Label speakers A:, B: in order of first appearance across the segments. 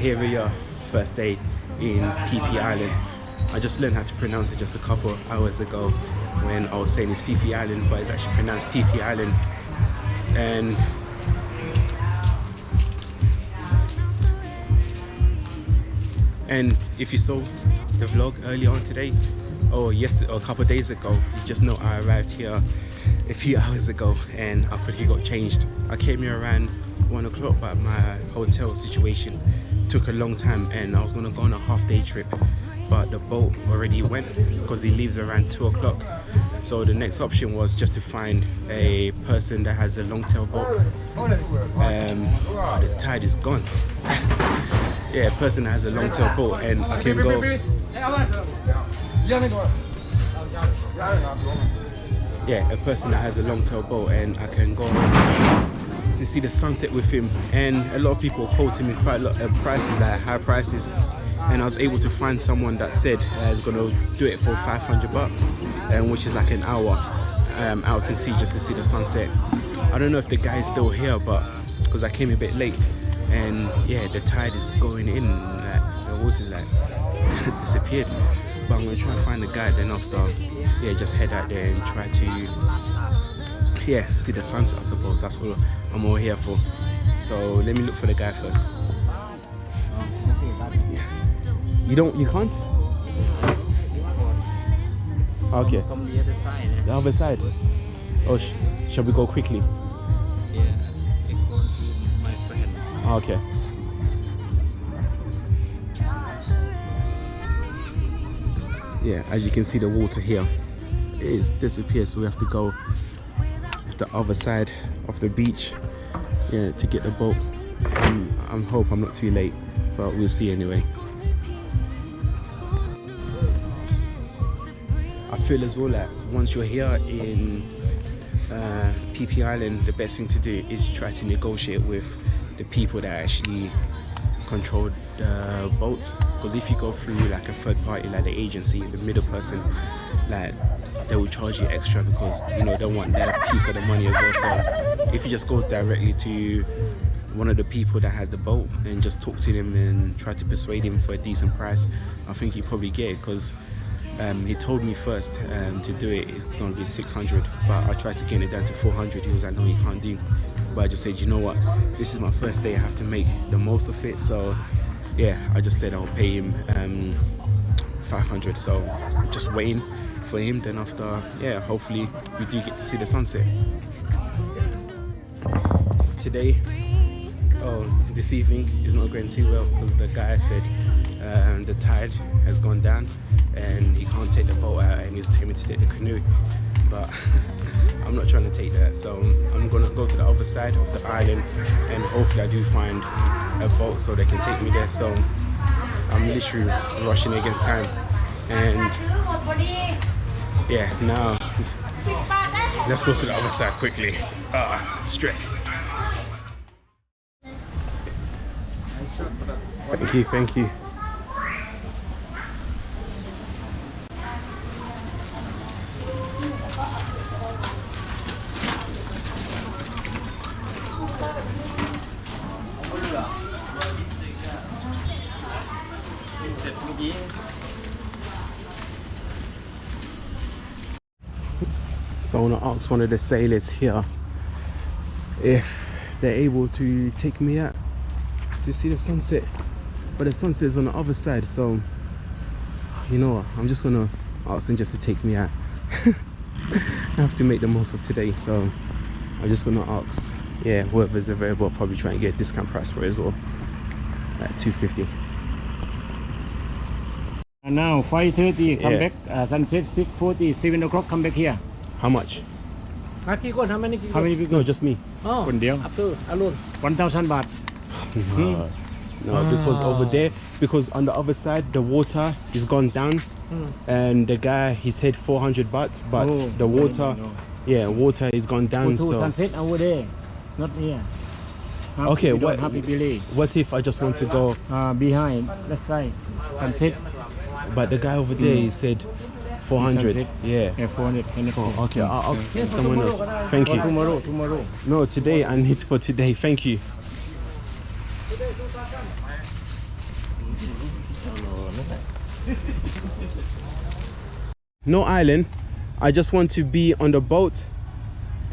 A: here we are, first day in Phi Phi Island. I just learned how to pronounce it just a couple hours ago when I was saying it's Phi Phi Island, but it's actually pronounced Phi Phi Island. And if you saw the vlog earlier on today, or yesterday, or a couple of days ago, you just know I arrived here a few hours ago and I quickly got changed. I came here around 1 o'clock, but my hotel situation took a long time and I was going to go on a half-day trip, but the boat already went because he leaves around 2 o'clock. So the next option was just to find a person that has a long-tail boat. The tide is gone. Yeah, a person that has a long-tail boat, and I can go. Yeah, a person that has a long-tail boat, and I can go to see the sunset with him. And a lot of people quoted me quite a lot of prices, like high prices, and I was able to find someone that said is gonna do it for 500 baht, which is like an hour out to sea, just to see the sunset. I don't know if the guy is still here, but because I came a bit late, and yeah, the tide is going in, like the water's like disappeared. But I'm gonna try and find the guy, then after, yeah, just head out there and try to, yeah, see the sunset. I suppose that's what I'm all here for. So let me look for the guy first. You can't? Okay.
B: From the other side.
A: The other side? Oh, shall we go quickly?
B: Yeah, I go to my friend.
A: Okay. Yeah, as you can see, the water here is disappeared, so we have to go the other side of the beach, yeah, to get the boat. I hope I'm not too late, but we'll see anyway. I feel as well that once you're here in Phi Phi Island, the best thing to do is try to negotiate with the people that actually control the boat, because if you go through like a third party, like the agency, the middle person, like they will charge you extra because, you know, they want their piece of the money as well. So if you just go directly to one of the people that has the boat and just talk to them and try to persuade him for a decent price, I think you probably get it, because he told me first to do it, it's going to be 600, but I tried to get it down to 400. He was like, no, you can't do. But I just said, you know what, this is my first day, I have to make the most of it. So yeah, I just said I'll pay him 500. So just waiting for him, then after, yeah, hopefully we do get to see the sunset. Today, this evening is not going too well because the guy said the tide has gone down and he can't take the boat out and he's telling me to take the canoe, but I'm not trying to take that, so I'm gonna go to the other side of the island and hopefully I do find a boat so they can take me there. So I'm literally rushing against time, and yeah, now let's go to the other side quickly. Stress. Thank you. So I want to ask one of the sailors here if they're able to take me out to see the sunset, but the sunset is on the other side. So you know what, I'm just gonna ask them just to take me out. I have to make the most of today, so I'm just gonna ask, yeah, whoever's available. I'll probably try and get a discount price for it as well, like 250.
C: And now 5:30 come back, sunset 6:40, 7 o'clock come back here.
A: How much?
C: How many people?
A: No, just me.
C: Oh, up to alone 1,000 baht.
A: No, because over there, because on the other side the water is gone down, and the guy, he said 400 baht, but the water, yeah, water is gone down.
C: So sunset over there, not here.
A: Okay, what if I just want to go
C: behind, let's say sunset?
A: But the guy over there, he said 400. Yeah.
C: 400.
A: Oh, okay, I'll ask someone else. Thank you.
C: Tomorrow.
A: No, today, I need for today. Thank you. No island. I just want to be on the boat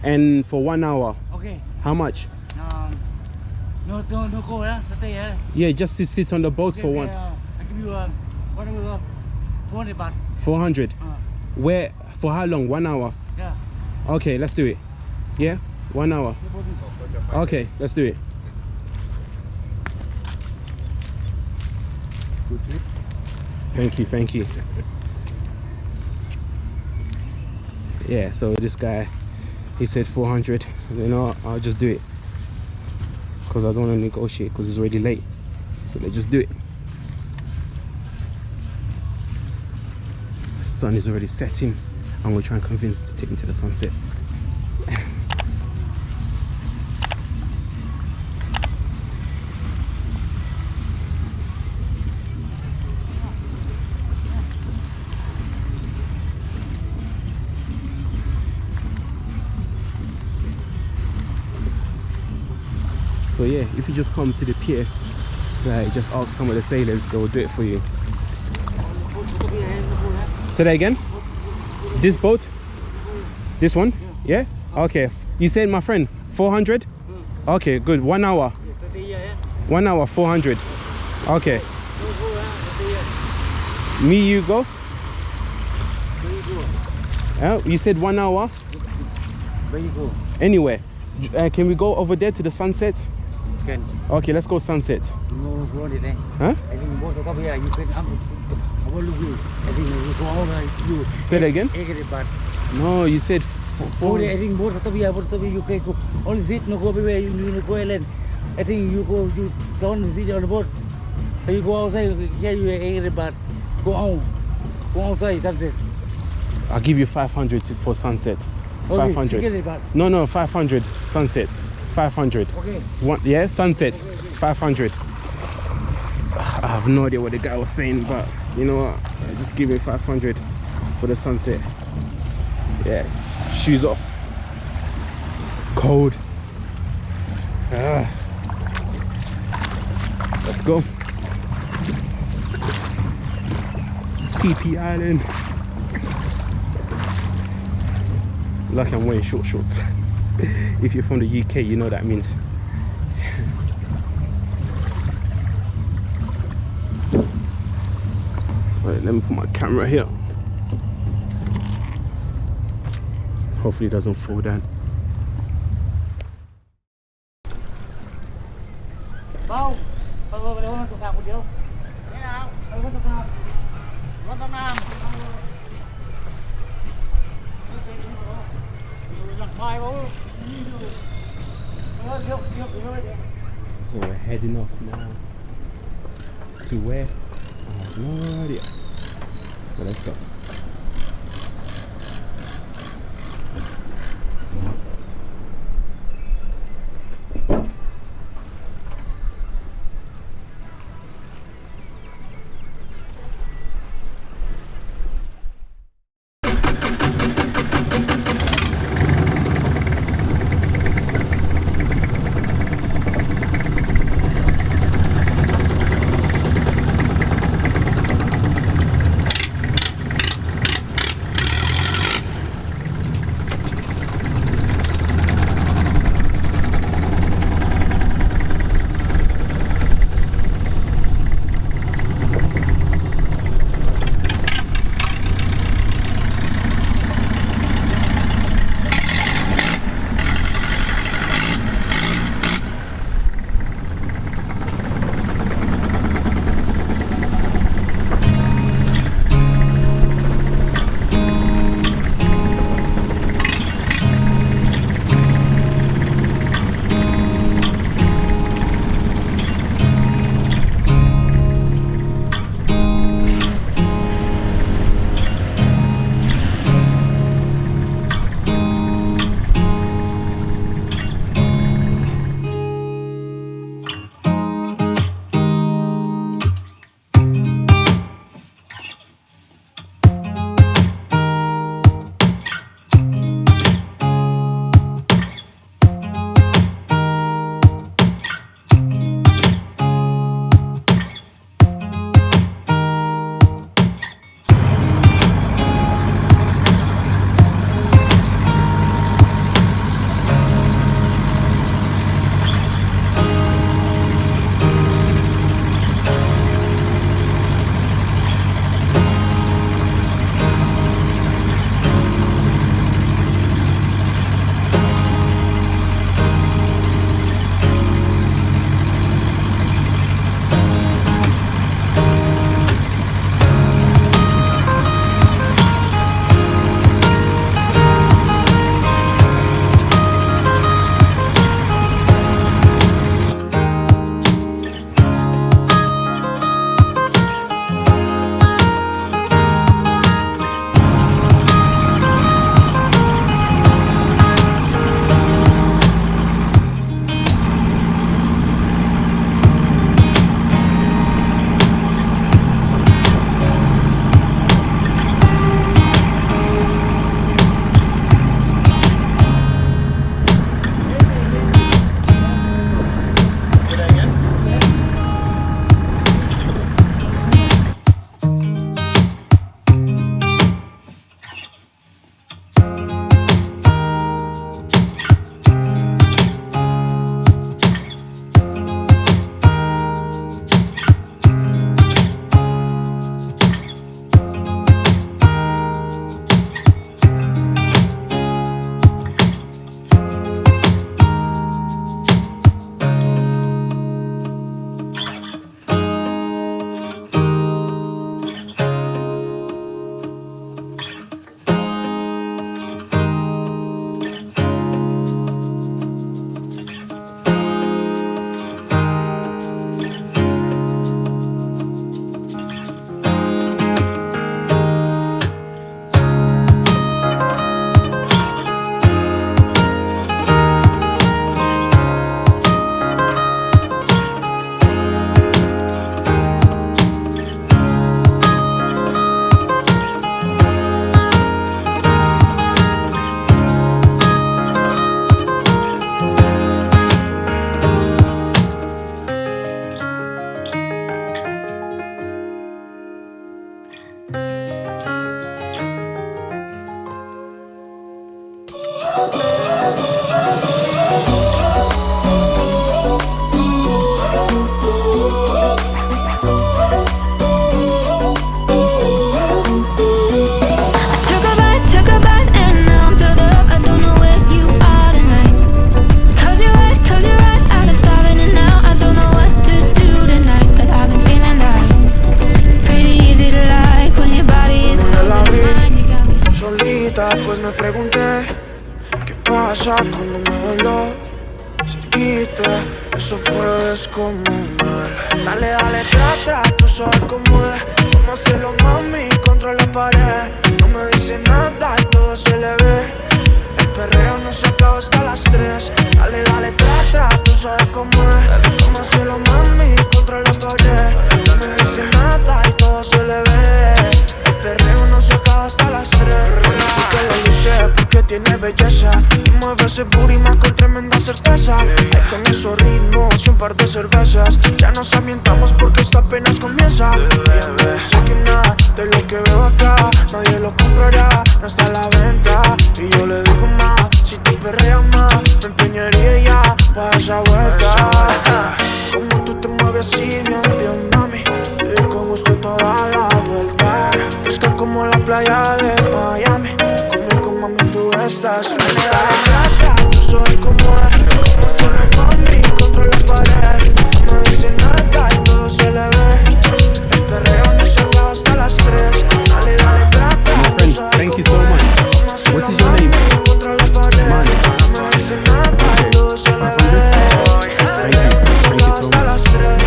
A: and for 1 hour.
D: Okay.
A: How much?
D: No go, stay.
A: Yeah, just to sit on the boat for one.
D: I give you whatever 400 baht.
A: 400. Where? For how long? 1 hour.
D: Yeah.
A: Okay, let's do it. Yeah, 1 hour. Okay, let's do it. Thank you. Yeah, so this guy, he said 400. You know, I'll just do it because I don't want to negotiate because it's already late. So let's just do it. The sun is already setting. I'm gonna try and convince to take me to the sunset. So yeah, if you just come to the pier, like, just ask some of the sailors, they'll do it for you. Say that again? This boat? This one? Yeah? Okay. You said, my friend, 400? Okay, good. 1 hour. 1 hour, 400. Okay. Me, you go? You said 1 hour?
D: Where you go?
A: Anywhere. Can we go over there to the sunset?
D: Can.
A: Okay, let's go sunset.
D: No, go on there.
A: Huh?
D: I think both of here, you can I will look you. I think you go over you.
A: Say that again?
D: 800 baht.
A: No, you said
D: I think both of here, you can go. Only sit, no go everywhere, you go island. I think you go, you don't sit on the boat. You go outside, here you 800 baht. Go outside, that's it.
A: I'll give you 500 for sunset.
D: Okay,
A: 500.
D: 600 baht.
A: No, 500 sunset. 500.
D: Okay.
A: One, yeah, sunset. 500. I have no idea what the guy was saying, but you know what? Just give me 500 for the sunset. Yeah, shoes off. It's cold. Let's go. Phi Phi Island. Like I'm wearing short shorts. If you're from the UK, you know what that means. Right, let me put my camera here. Hopefully it doesn't fall down. So we're heading off now. To where? I have no idea. But let's go.
E: Took a bite, and now I'm filled up. I don't know where you are tonight. Cause you're right, I've been starving and now I don't know what to do tonight. But I've been feeling like pretty easy to like when your body is close to mine. You got me
F: solita, pues me pregunté qué pasa cuando me bailó cerquita. Eso fue descomunal. Dale, dale, tra, tú sabes cómo es. Vamos a hacerlo, mami, contra la pared. No me dice nada y todo se le ve. El perreo no se acaba hasta las 3. Dale, dale, tra, tú sabes cómo es. Vamos a hacerlo, mami, contra la pared. No me dice nada y todo se le ve. El perreo no se acaba hasta las 3. Tú que lo luces porque tiene belleza y mueve ese booty más con tremenda certeza. Hay con esos ritmos y un par de cervezas. Ya nos ambientamos porque esto apenas comienza. Dígame, sé que nada de lo que veo acá nadie lo comprará, no está a la venta. Y yo le digo más, si tú perreas más me empeñaría ya pa' esa vuelta. Como tú te mueves así bien, bien, mami, y con gusto toda la vuelta. Fresca como la playa de Miami, conmigo mami tú estás suelta. Tú sabes cómo es, como hacerlo mami contra la pared. No me dice nada y todo se le ve. El perreo no se acaba hasta las 3. Dale, dale, trata.
A: My friend, thank you so much. What is your name? Man.
F: No me dice nada y todo se le ve.
A: Thank you so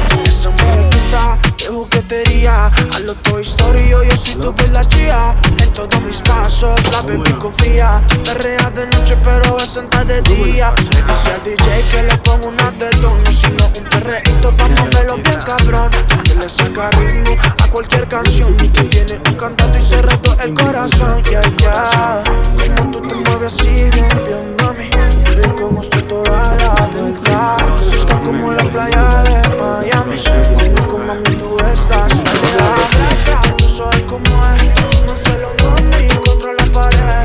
A: much.
F: Esa muñequita de juguetería, a lo Toy Story yo soy tu bella chía. En todos mis pasos la baby confía. Perrea de noche pero es senta de día. Le dice al DJ que le pongo una de tono, sino un perreíto pa' moverlo bien cabrón. Que le saca ritmo a cualquier canción y que tiene un cantante y se retó el corazón. Yeah, yeah.